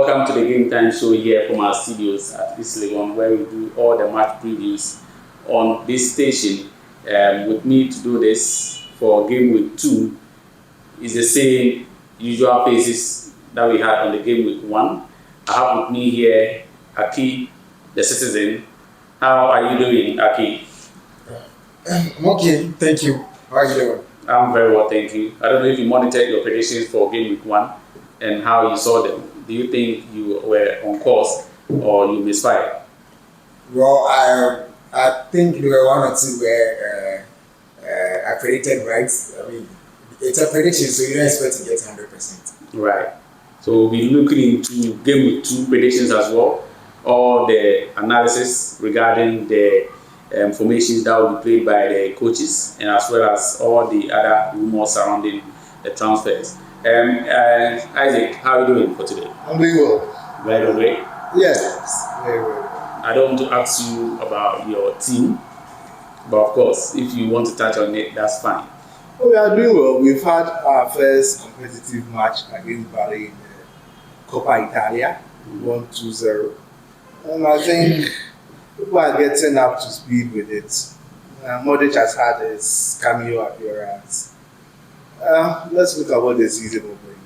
welcome to the Game Time Show here from our studios at East Legon, where we do all the match previews on this station. With me to do this for Game Week 2 is the same usual faces that we had on the Game Week 1. I have with me here Aki, the citizen. How are you doing, Aki? I'm okay, thank you. How are you doing? I'm very well, thank you. I don't know if you monitored your predictions for Game Week 1 and how you saw them. Do you think you were on course or you misfired? Well, I think there were one or two where I predicted right. I mean, it's a prediction, so you don't expect to get 100%. Right. So we'll be looking into Game Week 2 predictions as well, all the analysis regarding the formations that will be played by the coaches, and as well as all the other rumors surrounding the transfers. Isaac, how are you doing for today? I'm doing well. Very great. Yes, very well. I don't want to ask you about your team, but of course, if you want to touch on it, that's fine. We are doing well. We've had our first competitive match against Bari in the Coppa Italia, 1-2-0. And I think people are getting up to speed with it. Modric has had his cameo appearance. Let's look at what the season will bring.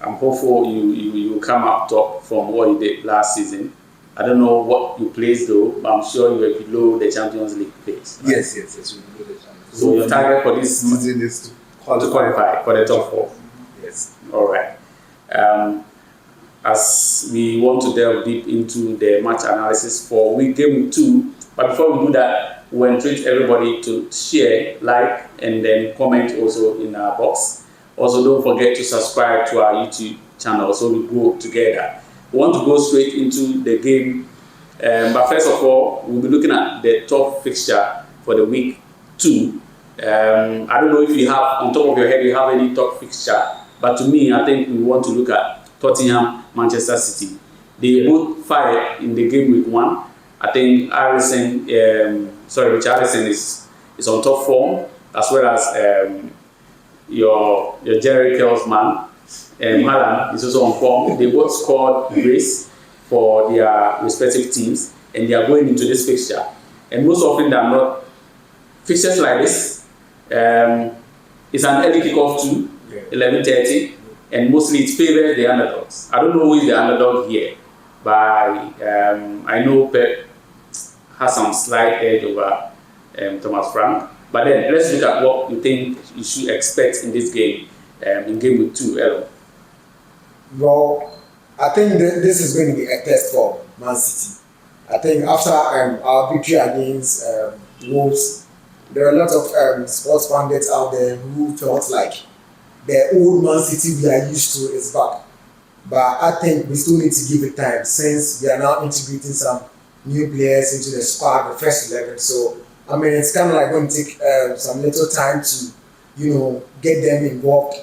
I'm hopeful you come up top from what you did last season. I don't know what you placed though, but I'm sure you were below the Champions League place. Right? Yes, we're below the Champions League. So your target for this season is to qualify for the top 4. Yes. All right. As we want to delve deep into the match analysis for Game Week 2, but before we do that, we encourage everybody to share, like, and then comment also in our box. Also, don't forget to subscribe to our YouTube channel so we grow together. We want to go straight into the game, but first of all, we'll be looking at the top fixture for the week 2. I don't know if you have, on top of your head, you have any top fixture, but to me, I think we want to look at Tottenham, Manchester City. They both fired in the Game Week 1. I think Richarlison is on top form, as well as your Jerry Kells man, Haaland is also on form. They both scored brace for their respective teams, and they are going into this fixture. And most often than not, fixtures like this, it's an early kickoff too, 11:30, and mostly it favors the underdogs. I don't know who is the underdog here, but I know Pep has some slight edge over Thomas Frank. But then let's look at what you think you should expect in this game, in Game Week 2, Elo. Well, I think this is going to be a test for Man City. I think after our victory against Wolves, there are a lot of sports pundits out there who felt like the old Man City we are used to is back. But I think we still need to give it time since we are now integrating some new players into the squad, the first 11. So, I mean, it's kind of like going to take some little time to, get them involved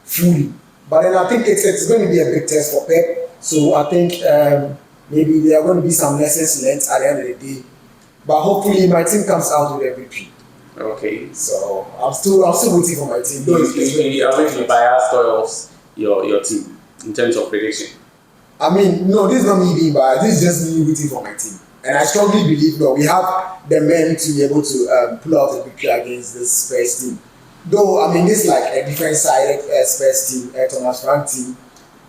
fully. But then I think it's going to be a big test for Pep. So I think maybe there are going to be some lessons learned at the end of the day. But hopefully my team comes out with a victory. Okay. So I'm still waiting for my team. You are going to be biased towards your team in terms of prediction. I mean, no, this is not me being biased. This is just me waiting for my team. And I strongly believe we have the men to be able to pull out a victory against this Spurs team. Though, I mean, this is like a different-sided Spurs team, Thomas Frank team,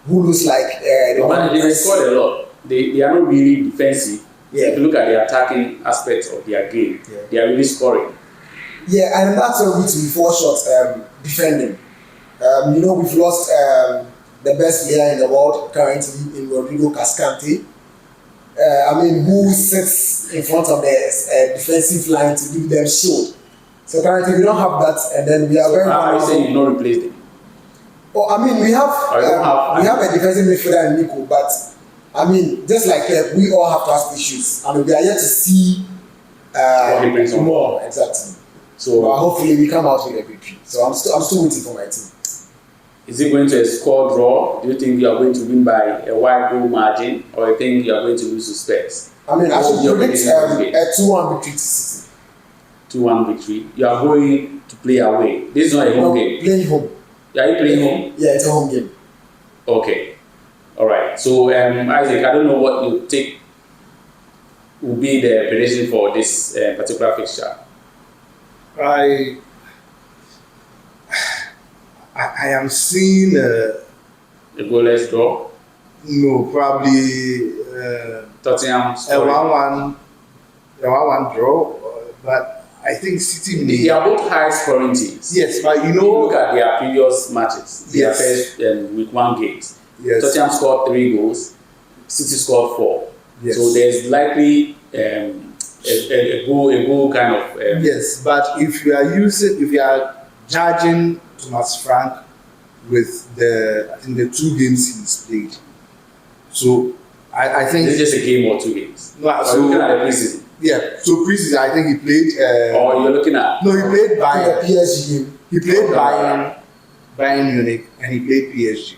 who looks like they scored a lot. They are not really defensive. Yeah. If you look at the attacking aspects of their game, they are really scoring. Yeah, and that's why we need to be four shots defending. We've lost the best player in the world currently in Rodrigo Cascante. Who sits in front of the defensive line to give them shield. So currently we don't have that, and then we are very. Are you saying you not replace them? Oh, we have a defensive midfielder in Nico, but just like we all have past issues. We are yet to see more exactly. So but hopefully we come out with a victory. So I'm still waiting for my team. Is it going to a score draw? Do you think you are going to win by a wide goal margin, or you think you are going to lose to Spurs? I should predict a 2-1 victory to City. 2-1 victory. You are going to play away. This is not a home game. Playing home. Are you playing home? Yeah, it's a home game. Okay. All right. So Isaac, I don't know what you think will be the prediction for this particular fixture. I am seeing A goalless draw. no, probably Tottenham a scoring. 1-1 draw, but I think City may. They are both high scoring teams. Yes, but If you look at their previous matches, their Yes. first week 1 games. Yes. Tottenham scored 3 goals, City scored 4. Yes. So there's likely a goal kind of. Yes, but if you are judging Thomas Frank with the 2 games he's played, so I think This is just a game or 2 games. No, Or so- you're looking at the preseason. yeah. So preseason, I think he played. Or you're looking at. No, he played The Bayern. PSG game. He played Bayern Munich, and he played PSG.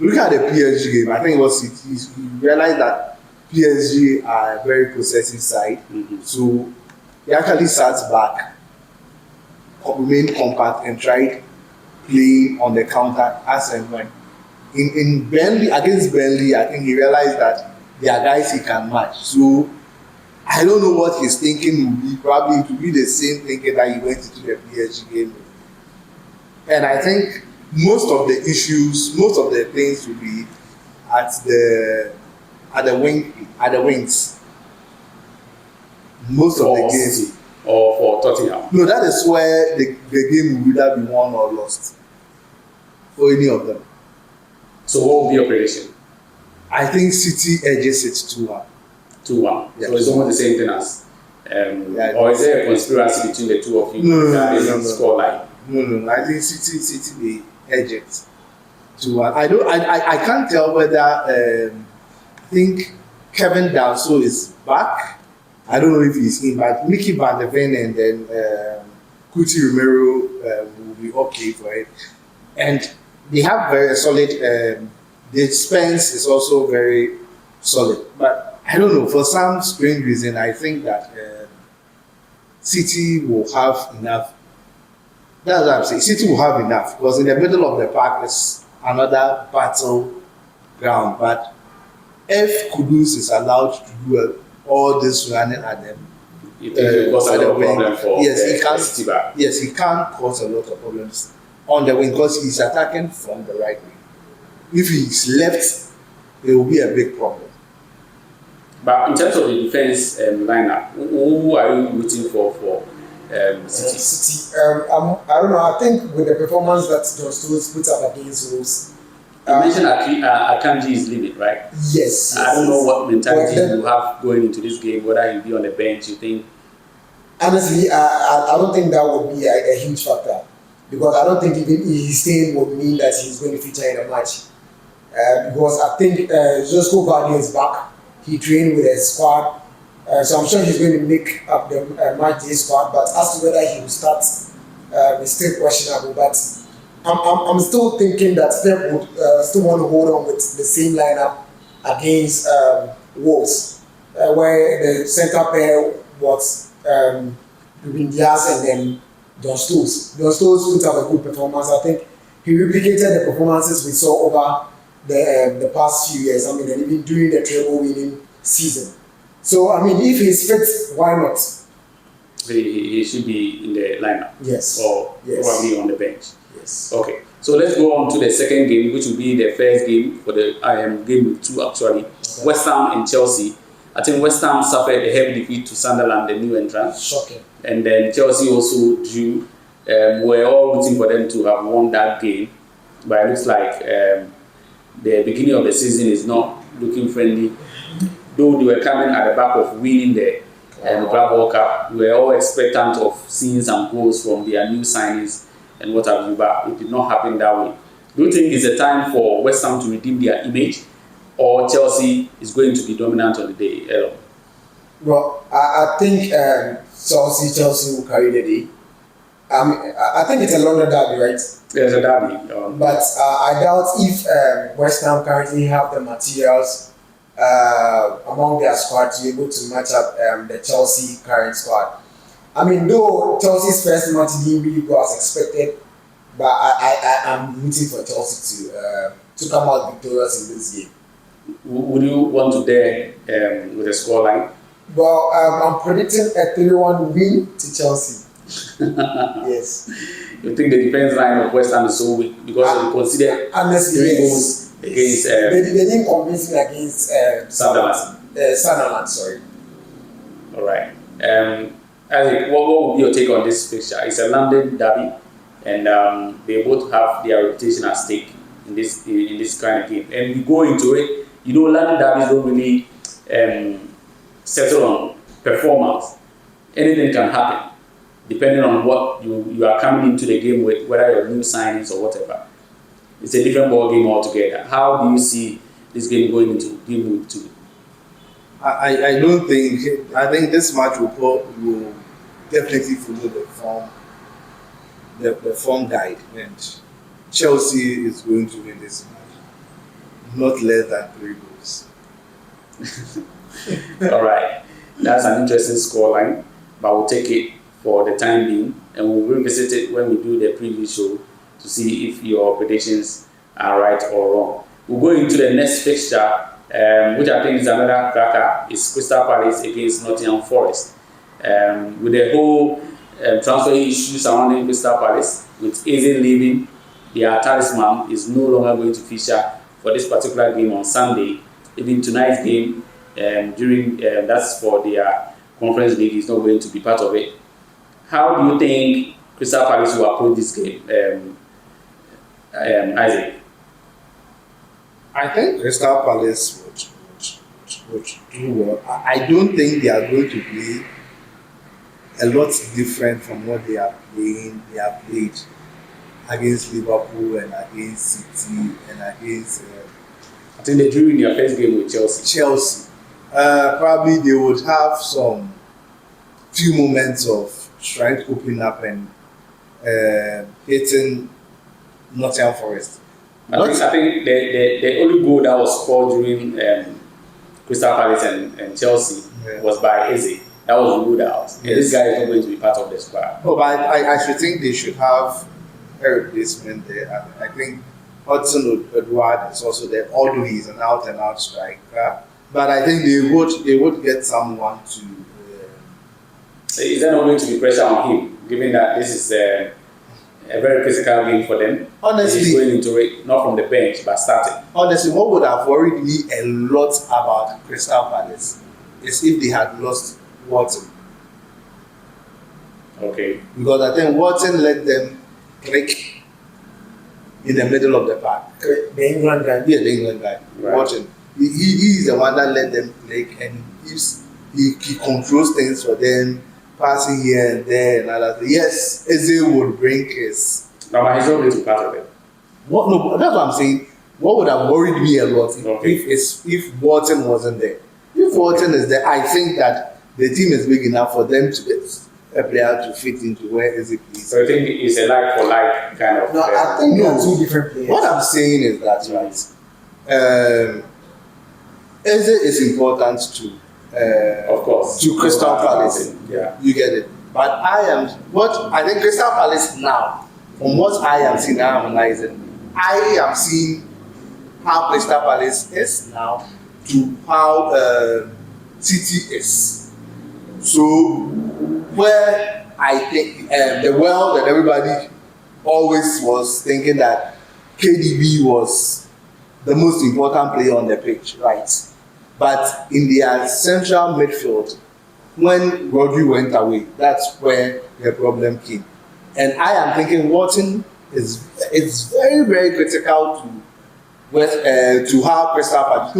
Look at the PSG game. I think it was he realized that PSG are a very possessive side, so he actually sat back, remained compact, and tried playing on the counter as and when. In Burnley, against Burnley, I think he realized that there are guys he can match. So I don't know what his thinking will be. Probably it will be the same thinking that he went into the PSG game with. And I think most of the things will be at the wings. Most of the For games. City or for Tottenham. No, that is where the game will either be won or lost. For any of them. So what will be your prediction? I think City edges it 2-1. 2-1. Yeah. So it's almost the same thing as. Yeah, or is there a conspiracy between the two of you? No. That is score line. No. I think City will edge it 2-1. I can't tell whether I think Kevin Danso is back. I don't know if he's in, but Mickey Van de Ven and then Kuti Romero will be okay for it. And they have very solid. The Spence is also very solid, but I don't know, for some strange reason I think that City will have enough. That's what I'm saying. City will have enough because in the middle of the park is another battle ground. But if Kudus is allowed to do all this running at them, You think it cause a lot of problem for City back? Yes, he can cause a lot of problems on the wing because he's attacking from the right wing. If he's left, it will be a big problem. But in terms of the defense lineup, who are you rooting for City? City. I don't know. I think with the performance that John Stones put up against Wolves. You mentioned Akanji is leaving, right? Yes. I don't know what mentality Well, you have going into this game, whether he'll be on the bench, you think? Honestly, I don't think that would be a huge factor because I don't think even his staying would mean that he's going to feature in a match. Because I think Josko Vardy is back. He trained with a squad, so I'm sure he's going to make up the match day squad. But as to whether he will start, is still questionable. But I'm still thinking that Pep would still want to hold on with the same lineup against Wolves, where the centre pair was Ruben Diaz and then John Stones. John Stones put up a good performance. I think he replicated the performances we saw over the past few years. I mean, and even during the treble winning season. So, I mean, if he's fit, why not? He should be in the lineup. Yes. Or Yes. probably on the bench. Yes. Okay. So let's go on to the second game, which will be the first game for the game week 2 actually. Okay. West Ham and Chelsea. I think West Ham suffered a heavy defeat to Sunderland, the new entrant. Shocking. And then Chelsea also drew. We're all rooting for them to have won that game. But it looks like the beginning of the season is not looking friendly. Though they were coming at the back of winning the Club World Cup, we were all expectant of seeing some goals from their new signings and what have you, but it did not happen that way. Do you think it's a time for West Ham to redeem their image, or Chelsea is going to be dominant on the day? Well, I think Chelsea will carry the day. I think it's a London derby, right? There's a derby. But I doubt if West Ham currently have the materials among their squad to be able to match up the Chelsea current squad. I mean, though Chelsea's first match didn't really go as expected, but but I'm rooting for Chelsea to come out victorious in this game. Would you want to dare with a scoreline? Well, I'm predicting a 3-1 win to Chelsea. Yes. You think the defense line of West Ham is so weak because they considered honestly, 3 goals against they didn't convince me against Sunderland, sorry. All right. Isaac, what would be your take on this fixture? It's a London derby, and they both have their reputation at stake in this kind of game. And we go into it, London derbies don't really settle on performance. Anything can happen depending on what you are coming into the game with, whether you're new signings or whatever. It's a different ball game altogether. How do you see this game going into game week 2? I don't think. I think this match will definitely follow the form guide, and Chelsea is going to win this match, not less than 3 goals. All right, that's an interesting scoreline, but we'll take it for the time being, and we'll revisit it when we do the preview show to see if your predictions are right or wrong. We'll go into the next fixture, which I think is another cracker. It's Crystal Palace against Nottingham Forest. With the whole transfer issue surrounding Crystal Palace, with Eze leaving, their talisman is no longer going to feature for this particular game on Sunday. Even tonight's game, that's for their Conference League, is not going to be part of it. How do you think Crystal Palace will approach this game, Isaac? I think Crystal Palace would do well. I don't think they are going to play a lot different from what they are playing. They have played against Liverpool and against City and against. I think they drew in their first game with Chelsea. Probably they would have some few moments of trying to open up and hitting Nottingham Forest. I think the only goal that was scored during Crystal Palace and Chelsea was by Eze. That was ruled out. Yes. And this guy is not going to be part of the squad. Oh, but I should think they should have a replacement there. I think Hudson Edward is also there, although he's an out-and-out striker. But I think they would get someone to. Is there not going to be pressure on him, given that this is a very physical game for them? Honestly, he's going into it not from the bench but starting. Honestly, what would have worried me a lot about Crystal Palace is if they had lost Watson. Okay. Because I think Watson let them click in the middle of the park. The England guy. Yeah, the England guy. Right. Watson. He is the one that let them click, and he controls things for them, passing here and there and other things. Yes, Eze would bring his. No, but he's not going to be part of it. What? No, that's what I'm saying. What would have worried me a lot if Watson wasn't there. If Watson is there, I think that the team is big enough for them to get a player to fit into where Eze plays. So I think it's a like for like kind of. No, I think they are 2 different players. What I'm saying is that right. Eze is important to. Of course. To Crystal Palace. Yeah. You get it. But I think Crystal Palace now, from what I am seeing, I am analyzing, I am seeing how Crystal Palace is now to how City is. So where I think the world and everybody always was thinking that KDB was the most important player on the pitch, right? But in their central midfield, when Rodri went away, that's where the problem came. And I am thinking Watson is very, very critical to how Crystal Palace.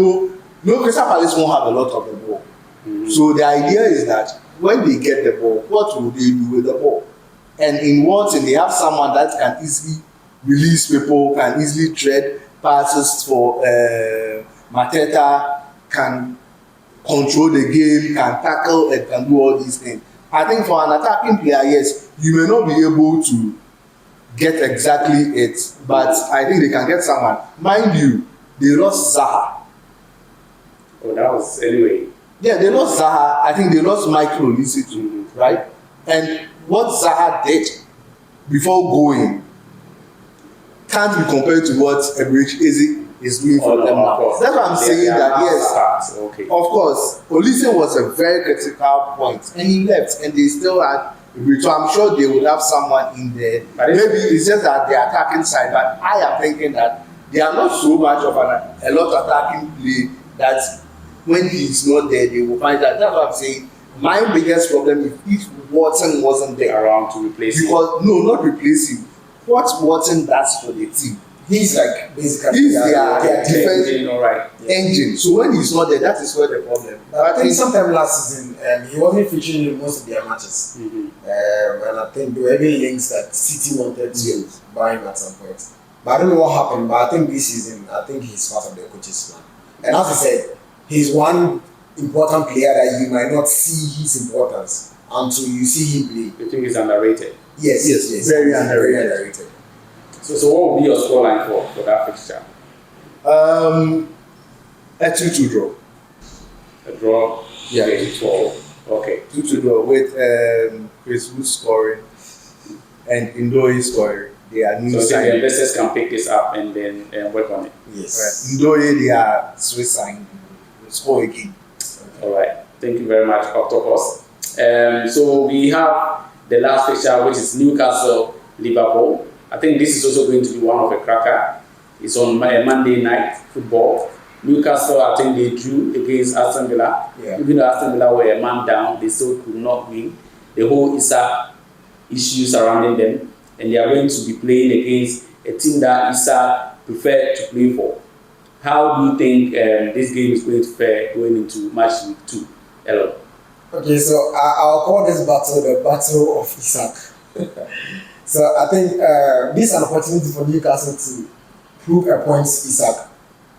No, Crystal Palace won't have a lot of the ball. Mm-hmm. So the idea is that when they get the ball, what will they do with the ball? And in Watson, they have someone that can easily release people, can easily tread passes for Mateta, can control the game, can tackle, and can do all these things. I think for an attacking player, yes, you may not be able to get exactly it, but I think they can get someone. Mind you, they lost Zaha. Oh, that was anyway. Yeah, they lost Zaha. I think they lost Michael Olise too, right? And what Zaha did before going can't be compared to what Ebrich is doing for them now. That's why I'm saying that yes, okay. of course, Olise was a very critical point, and he left, and they still had. So I'm sure they would have someone in there. Maybe it's just that the attacking side, but I am thinking that they are not so much of a lot of attacking play that when he's not there, they will find that. That's what I'm saying. My biggest problem is if Watson wasn't there around to replace him. Because no, not replace him. What Watson does for the team. He's like basically their defense engine. So when he's not there, that is where the problem. But I think sometime last season he wasn't featuring in most of their matches, and I think there were even links that City wanted to buy him at some point. But I don't know what happened. But I think this season, I think he's part of the coach's plan. And as I said, he's one important player that you might not see his importance until you see him play. You think he's underrated? Yes. Very underrated. So what would be your scoreline for that fixture? A 2-2 draw. A draw? Yeah. Okay. 2-2 draw with Chris Wood scoring and Ndoye scoring. They are new so the investors can pick this up and then work on it. Yes. Right. Ndoye, they are Swiss signing. Score again. All right. Thank you very much, Octopus. So we have the last fixture, which is Newcastle Liverpool. I think this is also going to be one of a cracker. It's on Monday night football. Newcastle, I think they drew against Aston Villa. Yeah. Even though Aston Villa were a man down, they still could not win. The whole Issa issue surrounding them, and they are going to be playing against a team that Issa preferred to play for. How do you think this game is going to fare going into match week 2? Hello. Okay, so I'll call this battle the Battle of Isaac. So I think this is an opportunity for Newcastle to prove a point to Isaac.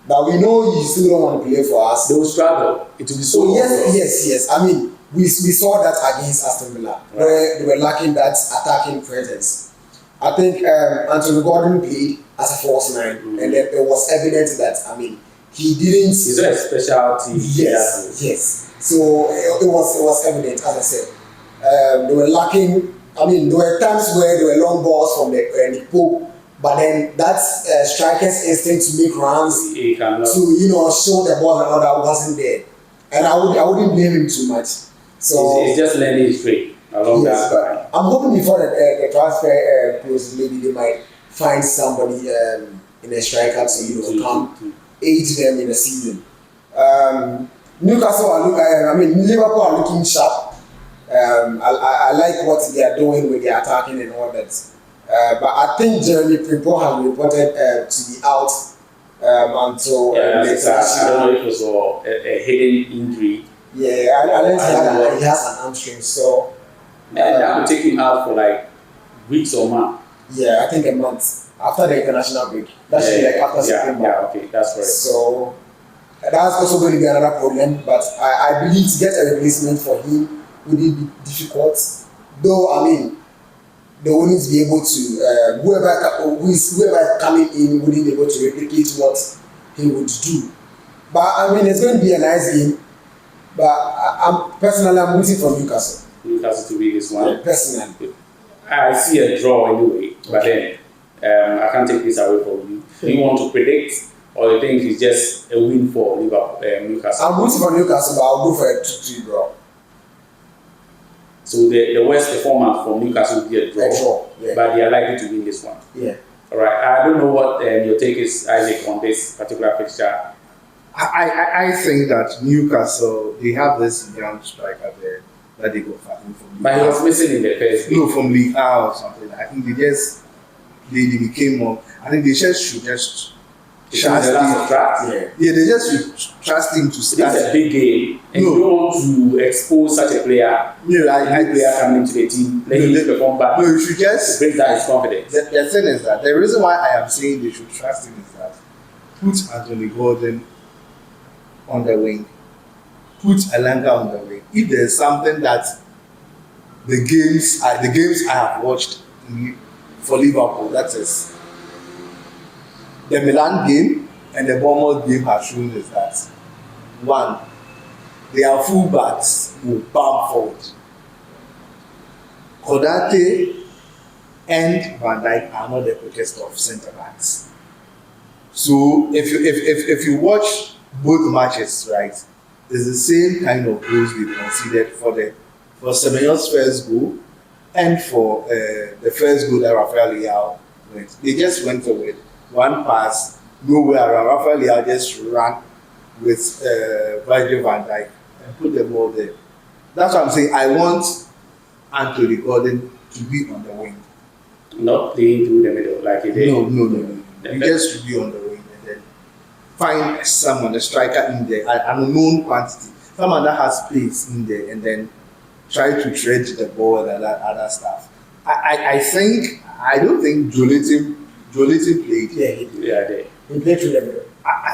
But we know you still don't want to play for us. They will struggle. It will be so. Yes. I mean, we saw that against Aston Villa, where they were lacking that attacking presence. I think Anthony Gordon played as a false nine, and then it was evident that he didn't. Is there a specialty? Yes. So it was evident, as I said. They were lacking. There were times where there were long balls from the Pope. But then that's striker's instinct to make runs, to show the ball and all that wasn't there, and I wouldn't blame him too much. So it's just learning his way along that line. I'm hoping before the transfer closes, maybe they might find somebody in a striker to come aid them in the season. Newcastle Liverpool are looking sharp. I like what they are doing with their attacking and all that. But I think Jeremy Frimpong has reported to be out until next I don't know if it was a hidden injury. Yeah, unless he has an hamstring. So that will take him out for like weeks or months. Yeah, I think a month after the international break. That should be like after September. Yeah, okay, that's right. So that's also going to be another problem. But I believe to get a replacement for him would be difficult. Though they wouldn't be able to, whoever is coming in wouldn't be able to replicate what he would do. But it's going to be a nice game. But I'm rooting for Newcastle. Newcastle to be this one. Yeah, personally. I see a draw anyway, but then I can't take this away from you. Do you want to predict, or you think it's just a win for Newcastle? I'm rooting for Newcastle, but I'll go for a 2-3 draw. So the worst performance from Newcastle will be a draw, but they are likely to win this one. Yeah. All right. I don't know what your take is, Isaac, on this particular fixture. I think that Newcastle, they have this young striker there that they got from. But he was missing in the first game. No, from League A or something. I think they became more. I think they should just trust him. Yeah, they just should trust him to start. It's a big game, and you don't want to expose such a player. Player coming into the team, let him perform bad. No, you should just break down his confidence. The thing is that the reason why I am saying they should trust him is that put Anthony Gordon on the wing, put Elanga on the wing. If there's something that the games I have watched for Liverpool, that is the Milan game and the Bournemouth game have shown is that one, their fullbacks will bomb forward. Kodate and Van Dijk are not the quickest of centre backs. So if you watch both matches, right, it's the same kind of goals they conceded for Semenyo's first goal and for the first goal that Rafael Leao went. They just went for it. One pass, nowhere around. Rafael Leao just ran with Virgil van Dijk and put the ball there. That's what I'm saying. I want Anthony Gordon to be on the wing. Not playing through the middle like he did. No. You just to be on the wing and then find someone, a striker in there, an unknown quantity, someone that has space in there, and then try to tread the ball and other stuff. I don't think Jolinton played. Yeah, he played through the middle.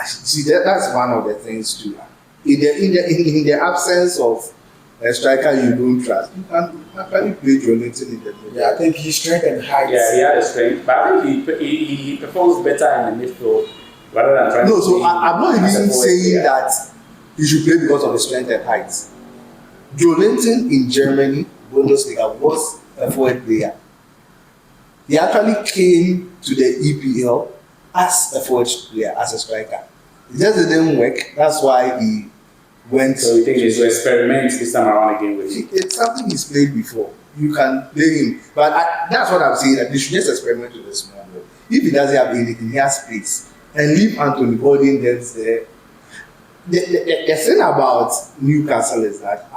See, that's one of the things too. In the absence of a striker you don't trust, you can actually play Jolinton in the middle. Yeah, I think his strength and height. Yeah, he had a strength, but I think he performs better in the midfield rather than trying to. No, so I'm not even saying that he should play because of his strength and height. Jolinton in Germany, Bundesliga, was a forward player. He actually came to the EPL as a forward player, as a striker. It just didn't work. That's why he went. So you think he should experiment this time around again with him? It's something he's played before. You can play him, but that's what I'm saying. That they should just experiment with this small ball. If he doesn't have anything, he has space, and leave Anthony Gordon there. The thing about Newcastle is that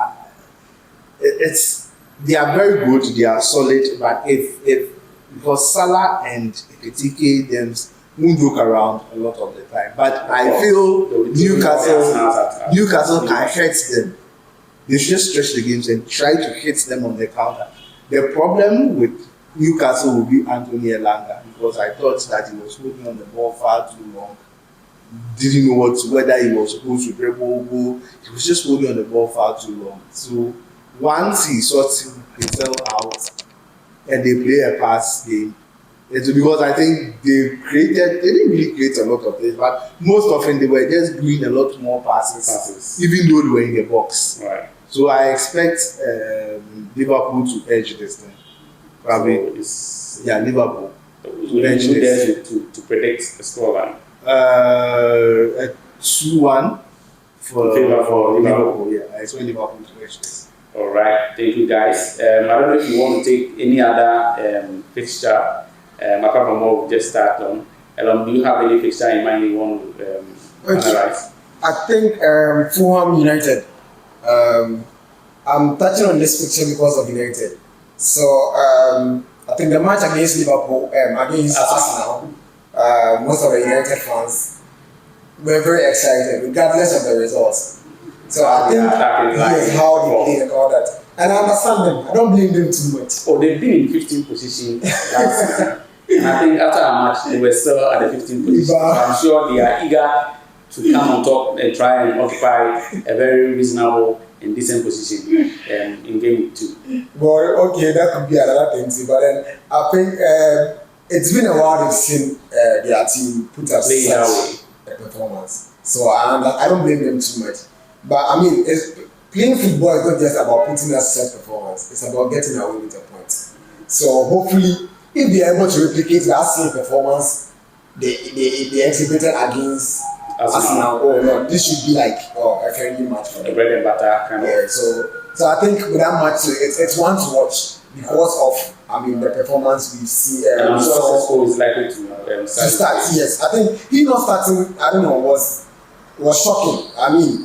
they are very good, they are solid, but because Salah and Ekitike them won't joke around a lot of the time. But I feel Newcastle can hurt them. They should just stretch the games and try to hit them on the counter. The problem with Newcastle will be Anthony Elanga, because I thought that he was holding on the ball far too long. Didn't know whether he was supposed to dribble, go. He was just holding on the ball far too long. So once he sorts himself out and they play a pass game, it's because I think they didn't really create a lot of things, but most often they were just doing a lot more passes. Even though they were in the box. Right. So I expect Liverpool to edge this thing. Probably. So Liverpool. We need to predict the scoreline. 2-1 for Liverpool. Yeah, I expect Liverpool to edge this. All right, thank you guys. I don't know if you want to take any other fixture apart from what we just started on. Elon, do you have any fixture in mind you want to analyze? I think Fulham United. I'm touching on this picture because of United. So I think the match against Liverpool, against Arsenal, most of the United fans were very excited, regardless of the results. So I think here's how they played and all that. And I understand them. I don't blame them too much. Oh, they've been in 15th position last season. And I think after a match, they were still at the 15th position. So I'm sure they are eager to come on top and try and occupy a very reasonable and decent position in game 2. Well, okay, that could be another thing too. But then I think it's been a while they've seen their team put up such a performance. So I don't blame them too much. But I mean, playing football is not just about putting up such performance. It's about getting away with a point. So hopefully, if they are able to replicate that same performance they exhibited against Arsenal, this should be like a friendly match for them. The bread and butter kind of. Yeah, so I think with that match, it's one to watch because of the performance we've seen. And I'm sure Sesko is likely to start. Yes, I think he not starting. I don't know, was shocking.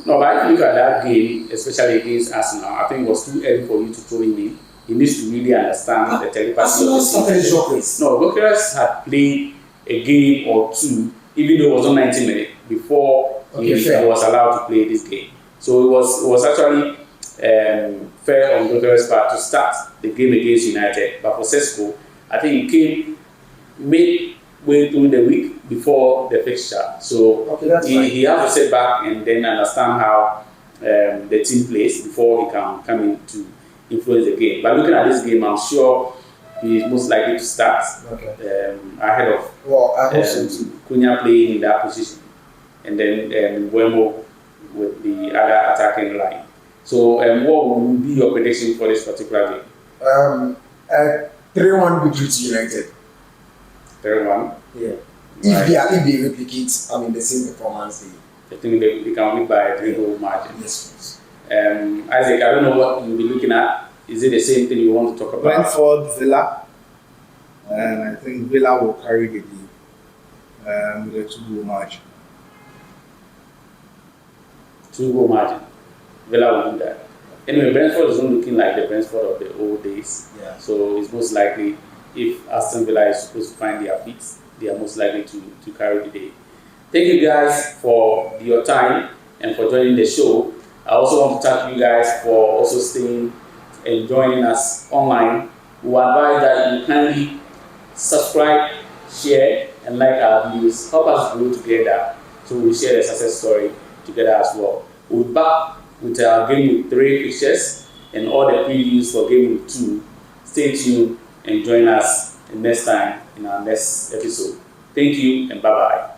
No, but if you look at that game, especially against Arsenal, I think it was too early for you to throw him in. He needs to really understand the telepathy of the team. No, Gyökeres had played a game or two, even though it was on 90 minutes before he was allowed to play this game. So it was actually fair on Gyökeres' part to start the game against United. But for Sesko, I think he came midway through the week before the fixture. So he has to sit back and then understand how the team plays before he can come in to influence the game. But looking at this game, I'm sure he is most likely to start ahead of Cunha playing in that position, and then Wemo with the other attacking line. So what will be your prediction for this particular game? I 3-1 victory to United. 3-1. Yeah. Right. If they replicate, the same performance, I think they can win by a 3-goal margin. Yes, please. Isaac, I don't know what you'll be looking at. Is it the same thing you want to talk about? Brentford, Villa, and I think Villa will carry the league with a 2-goal margin. 2-goal margin. Villa will do that. Anyway, Brentford is not looking like the Brentford of the old days. Yeah. So it's most likely, if Aston Villa is supposed to find their feet, they are most likely to carry the day. Thank you guys for your time and for joining the show. I also want to thank you guys for also staying and joining us online. We advise that you kindly subscribe, share, and like our videos. Help us grow together so we share the success story together as well. We'll be back with our Game Week 3 pictures and all the previews for Game Week 2. Stay tuned and join us next time in our next episode. Thank you and bye-bye.